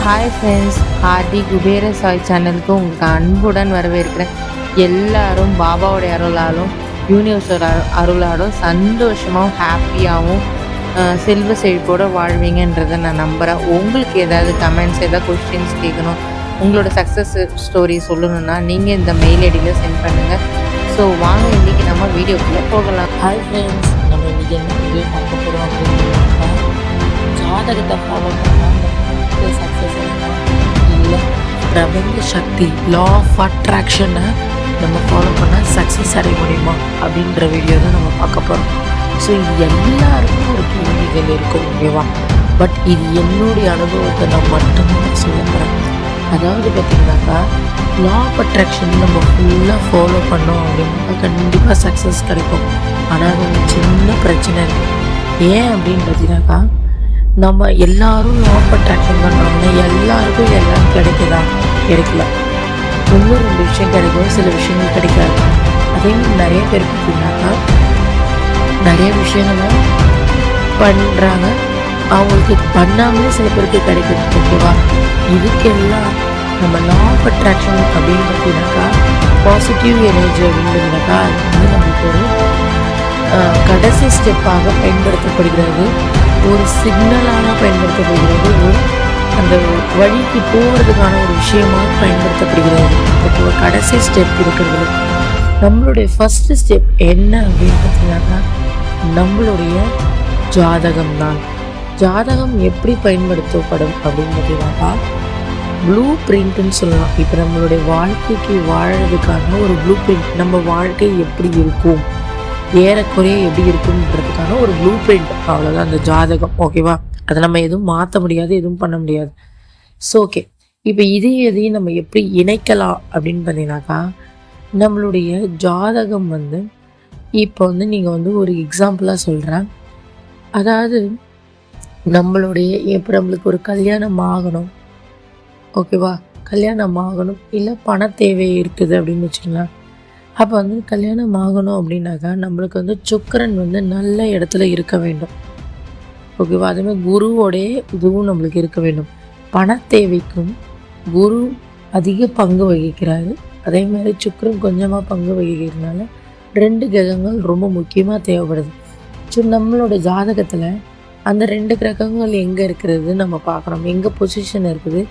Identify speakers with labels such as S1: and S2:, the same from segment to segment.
S1: Hi friends, ஆர்டி குபேர சாய் சேனலுக்கு உங்களுக்கு அன்புடன் வரவேற்கிறேன். எல்லாரும் பாபாவுடைய அருளாலும் யூனிவர்ஸோட அருளாலும் சந்தோஷமாகவும் ஹாப்பியாகவும் செல்வ செழிப்போடு வாழ்வீங்கன்றதை நான் நம்புகிறேன். உங்களுக்கு ஏதாவது கமெண்ட்ஸ், ஏதாவது கொஸ்டின்ஸ் கேட்கணும், உங்களோட சக்ஸஸ் ஸ்டோரி சொல்லணுன்னா நீங்கள் இந்த மெயில் ஐடியில் சென்ட் பண்ணுங்கள். ஸோ வாங்க இன்றைக்கி நம்ம வீடியோக்குள்ளே போகலாம்.
S2: ஹாய் ஃப்ரெண்ட்ஸ், நம்ம இன்றைக்கி என்ன வீடியோ பார்க்க போகிறோம் அப்படின்னா, ஜாதகத்தை ஃபாலோ பண்ணால் சக்ஸஸ் இல்லை, பிரபஞ்ச சக்தி லா ஆஃப் அட்ராக்ஷனை நம்ம ஃபாலோ பண்ணால் சக்ஸஸ் அடைய முடியுமா அப்படின்ற வீடியோ தான் நம்ம பார்க்க போகிறோம். ஸோ இது எல்லாருக்கும் ஒரு கேள்விகள் இருக்கும், ஓகேவா? பட் இது என்னுடைய அனுபவத்தை நான் மட்டும்தான் சொல்ல போகிறேன். அதாவது பார்த்திங்கனாக்கா, லா ஆஃப் அட்ராக்ஷன் நம்ம ஃபுல்லாக ஃபாலோ பண்ணோம் அப்படின்னாக்கா கண்டிப்பாக சக்ஸஸ் கிடைக்கும். ஆனால் அது ஒரு சின்ன பிரச்சனை இருக்குது. ஏன் அப்படின்னு பார்த்தீங்கன்னாக்கா, நம்ம எல்லாரும் லா ஆஃப் அட்ராக்ஷன் பண்ணுறோம்னா எல்லாருக்கும் எல்லாம் கிடைக்கல. ஒன்று ரெண்டு விஷயம் கிடைக்கும், சில விஷயங்கள் கிடைக்காது. அதே மாதிரி நிறைய பேர் பார்த்தீங்கன்னாக்கா நிறைய விஷயங்களை பண்ணுறாங்க, அவங்களுக்கு பண்ணாமலே சில பேருக்கு கிடைக்கும், ஓகேவா? இதுக்கெல்லாம் நம்ம லா ஆஃப் அட்ராக்ஷன் அப்படின்னு பார்த்தீங்கன்னாக்கா பாசிட்டிவ் எனர்ஜி அப்படின்றதுனாக்கா அது வந்து நம்மளுக்கு ஒரு கடைசி ஸ்டெப்பாக பயன்படுத்தப்படுகிறது, ஒரு சிக்னலாக பயன்படுத்தப்படுகிறது, ஒரு அந்த வழிக்கு போகிறதுக்கான ஒரு விஷயமாக பயன்படுத்தப்படுகிறது. ஓகேவா? கடைசி ஸ்டெப் இருக்கிறது. நம்மளுடைய ஃபஸ்ட்டு ஸ்டெப் என்ன அப்படின்னு பார்த்தீங்கன்னாக்கா நம்மளுடைய ஜாதகம் தான். ஜாதகம் எப்படி பயன்படுத்தப்படும் அப்படின்னு பார்த்தீங்கன்னாக்கா ப்ளூ பிரிண்ட்னு சொல்லலாம். இப்போ நம்மளுடைய வாழ்க்கைக்கு வாழறதுக்கான ஒரு ப்ளூ பிரிண்ட், நம்ம வாழ்க்கை எப்படி இருக்கும், ஏறக்குறைய எப்படி இருக்குன்றதுக்கான ஒரு ப்ளூ பிரிண்ட், அவ்வளோதான் அந்த ஜாதகம், ஓகேவா? அதை நம்ம எதுவும் மாற்ற முடியாது, எதுவும் பண்ண முடியாது. ஸோ ஓகே, இப்போ இதையும் நம்ம எப்படி இணைக்கலாம் அப்படின்னு பார்த்தீங்கன்னாக்கா நம்மளுடைய ஜாதகம் வந்து இப்போ வந்து நீங்கள் வந்து ஒரு எக்ஸாம்பிளாக சொல்கிறேன். அதாவது நம்மளுடைய இப்போ நம்மளுக்கு ஒரு கல்யாணம் ஆகணும், ஓகேவா? கல்யாணம் ஆகணும், இல்லை பண தேவை இருக்குது அப்படின்னு வச்சுக்கலாம். அப்போ வந்து கல்யாணம் ஆகணும் அப்படின்னாக்கா நம்மளுக்கு வந்து சுக்கிரன் வந்து நல்ல இடத்துல இருக்க வேண்டும், ஓகேவா? அதேமாதிரி குருவோடைய இதுவும் நம்மளுக்கு இருக்க வேண்டும். பண தேவைக்கும் குரு அதிக பங்கு வகிக்கிறாரு, அதே மாதிரி சுக்கிரன் கொஞ்சமாக பங்கு வகிக்கிறதுனால ரெண்டு கிரகங்கள் ரொம்ப முக்கியமாக தேவைப்படுது. ஸோ நம்மளோட ஜாதகத்தில் அந்த ரெண்டு கிரகங்கள் எங்கே இருக்கிறது நம்ம பார்க்கணும், எங்கே பொசிஷன் இருக்குது,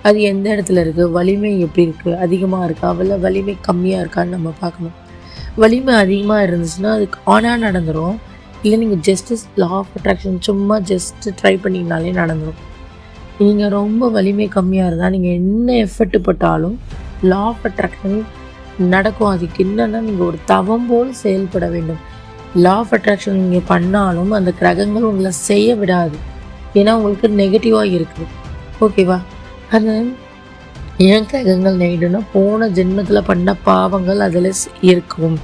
S2: அது எந்த இடத்துல இருக்குது, வலிமை எப்படி இருக்குது, அதிகமாக இருக்கா இல்லை வலிமை கம்மியாக இருக்கான்னு நம்ம பார்க்கணும். வலிமை அதிகமாக இருந்துச்சுன்னா அதுக்கு ஆனாக நடந்துடும், இல்லை நீங்கள் ஜஸ்ட்டு லா ஆஃப் அட்ராக்ஷன் சும்மா ஜஸ்ட்டு ட்ரை பண்ணிங்கனாலே நடந்துடும். நீங்கள் ரொம்ப வலிமை கம்மியாக இருந்தால் நீங்கள் என்ன எஃபர்ட் பட்டாலும் லா ஆஃப் அட்ராக்ஷன் நடக்கும். அதுக்கு என்னென்னா நீங்கள் ஒரு தவம் போல் செயல்பட வேண்டும். லா ஆஃப் அட்ராக்ஷன் நீங்கள் பண்ணாலும் அந்த கிரகங்கள் உங்களை செய்ய விடாது, ஏன்னா உங்களுக்கு நெகட்டிவாக இருக்குது, ஓகேவா? அது ஏன் கிரகங்கள் நெகட்டிவ்னா போன ஜென்மத்தில் பண்ண பாவங்கள் அதில் இருக்கும்.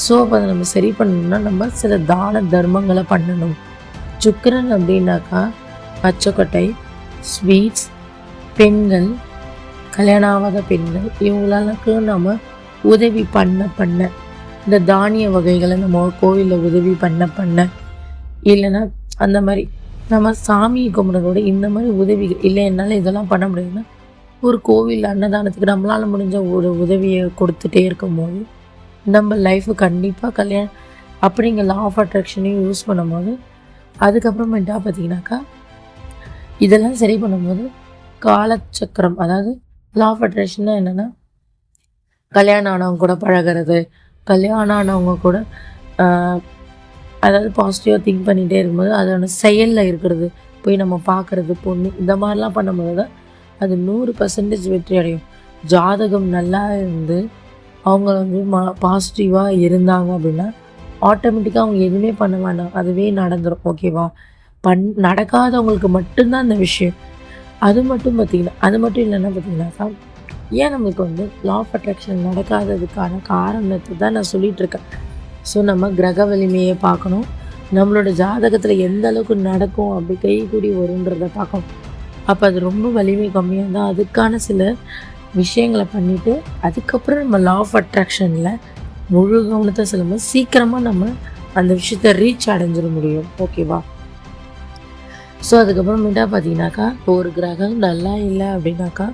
S2: ஸோ அப்போ அதை நம்ம சரி பண்ணணும்னா நம்ம சில தான தர்மங்களை பண்ணணும். சுக்கிரன் அப்படின்னாக்கா பச்சைக்கொட்டை, ஸ்வீட்ஸ், பெண்கள், கல்யாணம் ஆகாத பெண்கள், இவங்களுக்கு நம்ம உதவி பண்ண இந்த தானிய வகைகளை நம்ம கோவிலில் உதவி பண்ண இல்லைன்னா அந்த மாதிரி நம்ம சாமியை கும்பிட்றதோட இந்த மாதிரி உதவிகள் இல்லை, என்னால் இதெல்லாம் பண்ண முடியாதுன்னா ஒரு கோவில் அன்னதானத்துக்கு நம்மளால் முடிஞ்ச ஒரு உதவியை கொடுத்துட்டே இருக்கும்போது நம்ம லைஃபு கண்டிப்பாக கல்யாணம் அப்படிங்கிற லா ஆஃப் அட்ராக்ஷனையும் யூஸ் பண்ணும்போது அதுக்கப்புறமேட்டா பார்த்திங்கனாக்கா இதெல்லாம் சரி பண்ணும்போது காலச்சக்கரம், அதாவது லா ஆஃப் அட்ராக்ஷன்னா என்னென்னா கல்யாணம் ஆனவங்க கூட பழகிறது, கல்யாணம் ஆனவங்க கூட அதாவது பாசிட்டிவாக திங்க் பண்ணிகிட்டே இருக்கும்போது அதோட செயலில் இருக்கிறது, போய் நம்ம பார்க்குறது, பொண்ணு, இந்த மாதிரிலாம் பண்ணும்போது தான் அது 100% வெற்றி அடையும். ஜாதகம் நல்லா இருந்து அவங்க வந்து பாசிட்டிவாக இருந்தாங்க அப்படின்னா ஆட்டோமேட்டிக்காக அவங்க எதுவுமே பண்ண வேண்டாம், அதுவே நடந்துடும், ஓகேவா? நடக்காதவங்களுக்கு மட்டும்தான் அந்த விஷயம். அது மட்டும் இல்லைன்னா பார்த்தீங்கன்னாக்கா ஏன் நம்மளுக்கு வந்து லா ஆஃப் அட்ராக்ஷன் நடக்காததுக்கான காரணத்தை தான் நான் சொல்லிகிட்ருக்கேன். ஸோ நம்ம கிரக வலிமையை பார்க்கணும், நம்மளோட ஜாதகத்தில் எந்த அளவுக்கு நடக்கும், அப்படி கை கூடி வருன்றதை பார்க்கணும். அப்போ அது ரொம்ப வலிமை கம்மியாக இருந்தால் அதுக்கான சில விஷயங்களை பண்ணிவிட்டு அதுக்கப்புறம் நம்ம லா ஆஃப் அட்ராக்ஷனில் முழு கவனத்தை செல்லும்போது சீக்கிரமாக நம்ம அந்த விஷயத்தை ரீச் அடைஞ்சிட முடியும், ஓகேவா? ஸோ அதுக்கப்புறமேட்டா பார்த்தீங்கன்னாக்கா ஒரு கிரகம் நல்லா இல்லை அப்படின்னாக்கா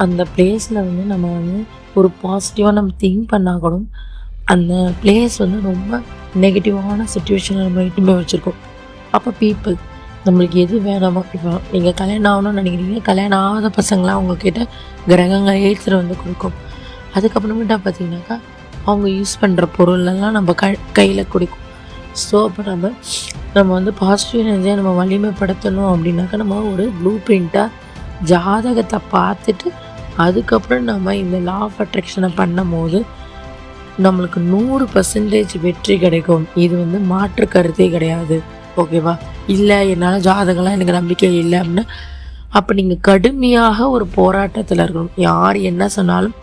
S2: அந்த பிளேஸில் வந்து நம்ம வந்து ஒரு பாசிட்டிவாக நம்ம திங்க் பண்ணால் கூட அந்த பிளேஸ் வந்து ரொம்ப நெகட்டிவான சுச்சுவேஷனை நம்ம இட்டுமே வச்சுருக்கோம். அப்போ பீப்புள் நம்மளுக்கு எது வேணாமோ, இப்போ நீங்கள் கல்யாணம் ஆகணும்னு நினைக்கிறீங்க, கல்யாணம் ஆகாத பசங்களாம் அவங்கக்கிட்ட கிரகங்கள் ஏற்றுட்டு வந்து கொடுக்கும். அதுக்கப்புறமேட்டா பார்த்தீங்கன்னாக்கா அவங்க யூஸ் பண்ணுற பொருளெல்லாம் நம்ம கையில் கொடுக்கும். ஸோ அப்போ நம்ம வந்து பாசிட்டிவ் எனர்ஜியை நம்ம வலிமைப்படுத்தணும் அப்படின்னாக்கா நம்ம ஒரு ப்ளூ பிரிண்ட்டாக ஜாதகத்தை பார்த்துட்டு அதுக்கப்புறம் நம்ம இந்த லா ஆஃப் அட்ராக்ஷனை பண்ணும் போது நம்மளுக்கு 100% வெற்றி கிடைக்கும். இது வந்து மாற்று கருத்தே கிடையாது. ஓகேவா? இல்லை என்னால் ஜாதகம்லாம் எனக்கு நம்பிக்கை இல்லை அப்படின்னா அப்போ நீங்கள் கடுமையாக ஒரு போராட்டத்தில் இருக்கணும். யார் என்ன சொன்னாலும்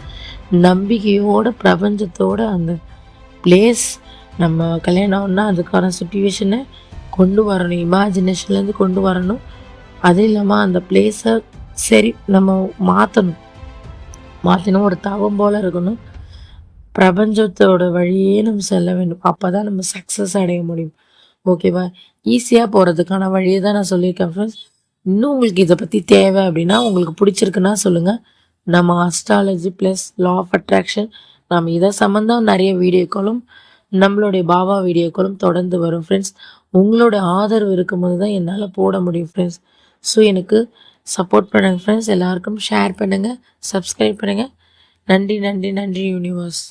S2: நம்பிக்கையோட பிரபஞ்சத்தோட அந்த பிளேஸ் நம்ம கல்யாணம்னா அதுக்கான சுச்சுவேஷனை கொண்டு வரணும், இமேஜினேஷன்லேருந்து கொண்டு வரணும். அது இல்லாமல் அந்த பிளேஸை சரி நம்ம மாற்றணும் ஒரு தவம் போல் இருக்கணும். பிரபஞ்சத்தோட வழியே நம்ம செல்ல வேண்டும். அப்போ தான் நம்ம சக்ஸஸ் அடைய முடியும். ஓகேவா? ஈஸியாக போகிறதுக்கான வழியை தான் நான் சொல்லியிருக்கேன் ஃப்ரெண்ட்ஸ். இன்னும் உங்களுக்கு இதை பற்றி தேவை அப்படின்னா உங்களுக்கு பிடிச்சிருக்குன்னா சொல்லுங்கள். நம்ம astrology plus law of attraction நம்ம இதை சம்மந்தம் நிறைய வீடியோக்களும் நம்மளுடைய பாபா வீடியோக்களும் தொடர்ந்து வரும் ஃப்ரெண்ட்ஸ். உங்களோட ஆதரவு இருக்கும்போது தான் என்னால் போட முடியும் ஃப்ரெண்ட்ஸ். ஸோ எனக்கு சப்போர்ட் பண்ணுங்கள் ஃப்ரெண்ட்ஸ். எல்லாருக்கும் ஷேர் பண்ணுங்கள், சப்ஸ்கிரைப் பண்ணுங்கள். நன்றி நன்றி நன்றி யூனிவர்ஸ்.